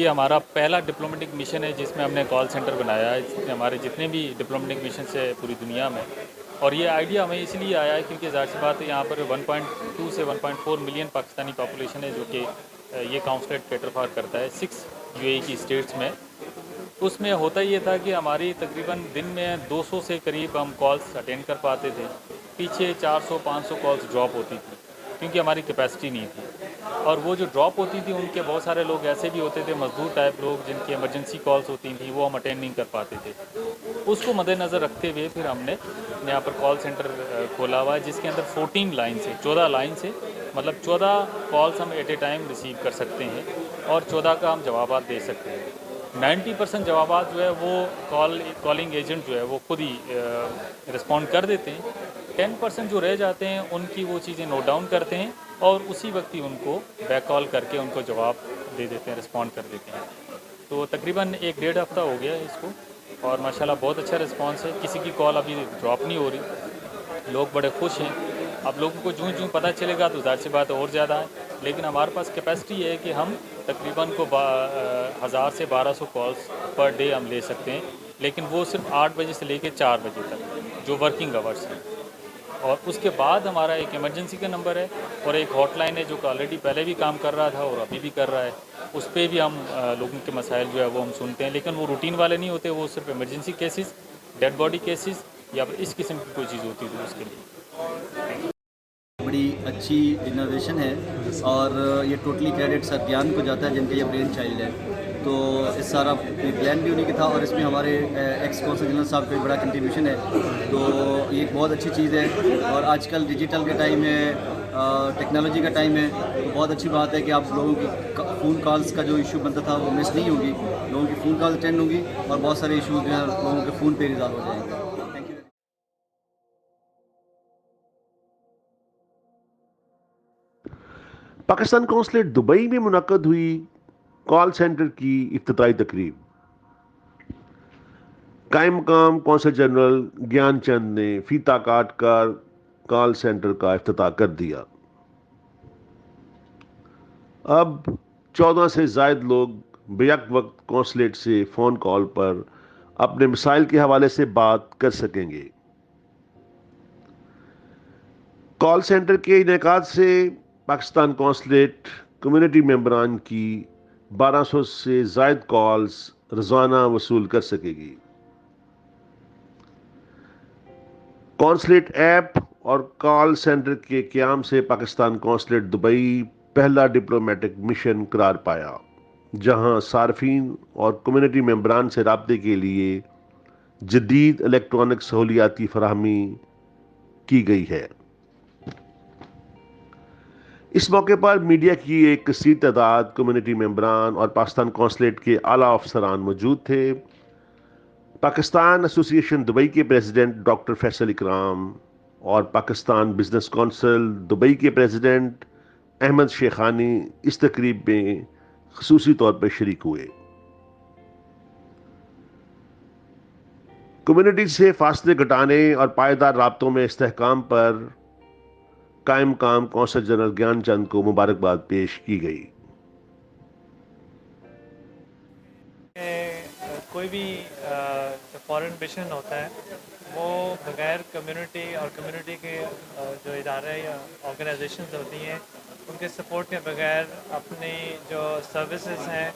ये हमारा पहला डिप्लोमेटिक मिशन है जिसमें हमने कॉल सेंटर बनाया है। इसमें हमारे जितने भी डिप्लोमेटिक मिशन है पूरी दुनिया में, और ये आइडिया हमें इसलिए आया है क्योंकि ज़ाहिर सी बात है यहाँ पर 1.2 से 1.4 मिलियन पाकिस्तानी पॉपुलेशन है, जो कि ये काउंसलेट कैटर फॉर करता है 6 यूएई की स्टेट्स में। उसमें होता ये था कि हमारी तकरीबन दिन में 200 से करीब हम कॉल्स अटेंड कर पाते थे। पीछे 400-500 कॉल्स ड्रॉप होती थी क्योंकि हमारी कैपेसिटी नहीं थी। और वो जो ड्रॉप होती थी उनके बहुत सारे लोग ऐसे भी होते थे, मजदूर टाइप लोग, जिनकी इमरजेंसी कॉल्स होती थी, वो हम अटेंड नहीं कर पाते थे। उसको मद्देनज़र रखते हुए फिर हमने यहाँ पर कॉल सेंटर खोला हुआ है, जिसके अंदर 14 लाइन से मतलब 14 कॉल्स हम एट ए टाइम रिसीव कर सकते हैं और 14 का हम जवाब दे सकते हैं। 90% जवाब जो है वो कॉलिंग एजेंट जो है वो खुद ही रिस्पॉन्ड कर देते हैं। 10% जो रह जाते हैं उनकी वो चीज़ें नोट डाउन करते हैं और उसी वक्त ही उनको बैक कॉल करके उनको जवाब दे देते हैं, रिस्पॉन्ड कर देते हैं। तो तकरीबन 1-1.5 हफ़्ता हो गया है इसको और माशाल्लाह बहुत अच्छा रिस्पॉन्स है। किसी की कॉल अभी ड्रॉप नहीं हो रही, लोग बड़े खुश हैं। अब लोगों को जूँ पता चलेगा तो ज़ाहिर सी बात और ज़्यादा है, लेकिन हमारे पास कैपेसिटी है कि हम तकरीबन को 1000 से 1200 कॉल्स पर डे हम ले सकते हैं, लेकिन वो सिर्फ 8 बजे से लेकर 4 बजे तक जो वर्किंग आवर्स हैं। और उसके बाद हमारा एक इमरजेंसी का नंबर है और एक हॉटलाइन है जो कि ऑलरेडी पहले भी काम कर रहा था और अभी भी कर रहा है। उस पर भी हम लोगों के मसाइल जो है वो हम सुनते हैं, लेकिन वो रूटीन वाले नहीं होते, वो सिर्फ emergency cases, dead body cases या फिर इस किस्म की कोई चीज़ होती है तो उसके लिए। बड़ी अच्छी इनोवेशन है और ये टोटली क्रेडिट सर ज्ञान को जाता है, जिनका ये ब्रेन चाइल्ड है। तो इस सारा प्लान भी उन्हीं का था और इसमें हमारे एक्स कौंसल जनरल साहब का बड़ा कंट्रीब्यूशन है। तो ये एक बहुत अच्छी चीज़ है और आजकल डिजिटल के टाइम है, टेक्नोलॉजी का टाइम है, तो बहुत अच्छी बात है कि आप लोगों की फ़ोन कॉल्स का जो इशू बनता था वो मिस नहीं होगी, लोगों की फ़ोन कॉल अटेंड होंगी और बहुत सारे इशूज़ जो है लोगों के फ़ोन पे रिजॉल्व हो जाएंगे। Thank you. Pakistan consulate Dubai में मुनक्कद हुई कॉल सेंटर की इफ्तिताई तकरीब। कायम मकाम कौंसल जनरल ज्ञान चंद ने फीता काट कर कॉल सेंटर का इफ्तिताह कर दिया। अब 14 से जायद लोग बेयक वक्त कौंसलेट से फ़ोन कॉल पर अपने मसाइल के हवाले से बात कर सकेंगे। कॉल सेंटर के इनेकाद से पाकिस्तान कौंसलेट कम्युनिटी मेंबरान की 1200 से जायद कॉल्स रोजाना वसूल कर सकेगी। कौंसलेट ऐप और कॉल सेंटर के क़याम से पाकिस्तान कौंसलेट दुबई पहला डिप्लोमेटिक मिशन करार पाया, जहां सार्फिन और कम्युनिटी मेंबरान से राब्ते के लिए जदीद इलेक्ट्रॉनिक सहूलियाती फराहमी की गई है। इस मौके पर मीडिया की एक कसीर तादाद कम्युनिटी मेंबरान और पाकिस्तान कौंसलेट के आला अफसरान मौजूद थे। पाकिस्तान एसोसिएशन दुबई के प्रेसिडेंट डॉक्टर फैसल इकराम और पाकिस्तान बिजनेस कौंसिल दुबई के प्रेसिडेंट अहमद शेखानी इस तकरीब में खसूसी तौर पर शरीक हुए। कम्युनिटी से फासले घटाने और पायदार राब्तों में इस्तेहकाम पर कायम काम कौंसल जनरल ज्ञान चंद को मुबारकबाद पेश की गई। कोई भी जो फॉरेन मिशन होता है वो बगैर कम्युनिटी और कम्युनिटी के जो इदारे या ऑर्गेनाइजेशंस होती हैं उनके सपोर्ट के बगैर अपनी जो सर्विसेज हैं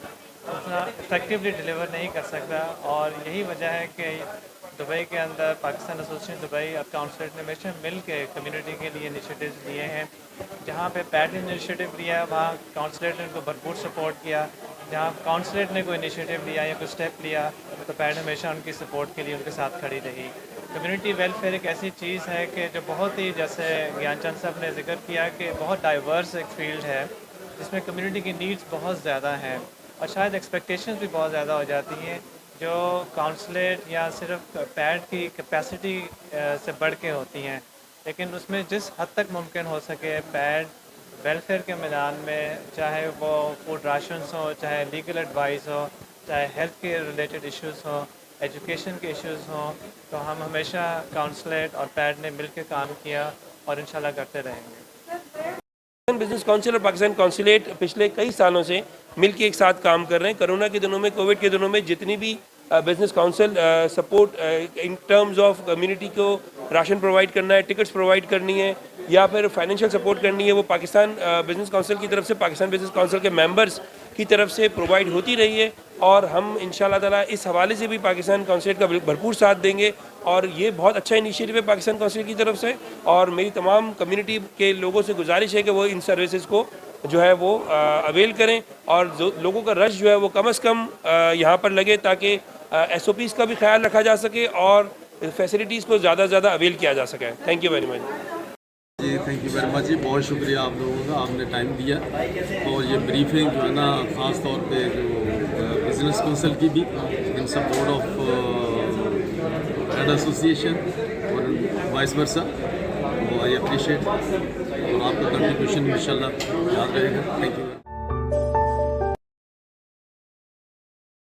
उतना इफ़ेक्टिवली डिलीवर नहीं कर सकता। और यही वजह है कि दुबई के अंदर पाकिस्तान एसोसिएशन दुबई और काउंसलेट ने हमेशा मिल के कम्युनिटी के लिए इनिशिएटिव्स लिए हैं। जहाँ पे पैड इनिशिएटिव लिया वहाँ काउंसलेट ने उनको भरपूर सपोर्ट किया, जहाँ काउंसलेट ने कोई इनिशिएटिव लिया या कोई स्टेप लिया तो पैड हमेशा उनकी सपोर्ट के लिए उनके साथ खड़ी रही। कम्युनिटी वेलफेयर एक ऐसी चीज़ है कि जो बहुत ही, जैसे ज्ञानचंद साहब ने जिक्र किया, कि बहुत डाइवर्स एक फील्ड है जिसमें कम्युनिटी की नीड्स बहुत ज़्यादा हैं और शायद एक्सपेक्टेशंस भी बहुत ज़्यादा हो जाती हैं जो काउंसलेट या सिर्फ पैड की कैपेसिटी से बढ़ के होती हैं। लेकिन उसमें जिस हद तक मुमकिन हो सके पैड वेलफेयर के मैदान में, चाहे वो फूड राशंस हो, चाहे लीगल एडवाइस हो, चाहे हेल्थ के रिलेटेड इश्यूज़ हो, एजुकेशन के इश्यूज़ हों, तो हम हमेशा काउंसलेट और पैड ने मिल के काम किया और इंशाल्लाह करते रहेंगे। बिजनेस काउंसिल और पाकिस्तान कौंसलेट पिछले कई सालों से مل کے ایک ساتھ کام کر رہے ہیں. کرونا کے دنوں میں, کووڈ کے دنوں میں جتنی بھی business council support in terms of community کو راشن پرووائڈ کرنا ہے, ٹکٹس پرووائڈ کرنی ہے یا پھر فائنینشیل سپورٹ کرنی ہے, وہ پاکستان بزنس کاؤنسل کی طرف سے, پاکستان بزنس کاؤنسل کے ممبرس کی طرف سے پرووائڈ ہوتی رہی ہے. اور ہم انشاءاللہ تعالیٰ اس حوالے سے بھی پاکستان کاؤنسلیٹ کا بھرپور ساتھ دیں گے. اور یہ بہت اچھا انیشیٹو ہے پاکستان کاؤنسلیٹ کی طرف سے, اور میری تمام کمیونٹی کے لوگوں سے گزارش ہے کہ وہ ان سروسز کو جو ہے وہ اویل کریں, اور لوگوں کا رش جو ہے وہ کم از کم یہاں پر لگے تاکہ ایس او پیز کا بھی خیال رکھا جا سکے اور فیسلٹیز کو زیادہ سے زیادہ اویل کیا جا سکے. Thank you very much. جی تھینک یو ویری مچ جی, بہت شکریہ آپ لوگوں کا, آپ نے ٹائم دیا. اور یہ بریفنگ جو ہے نا خاص طور پہ جو بزنس کونسل کی بھی in support of trade association اور وائس ورسا, وہ آئی اپریشیٹ, اور آپ کا کنٹریبیوشن انشاءاللہ یاد رہے گا. Thank you.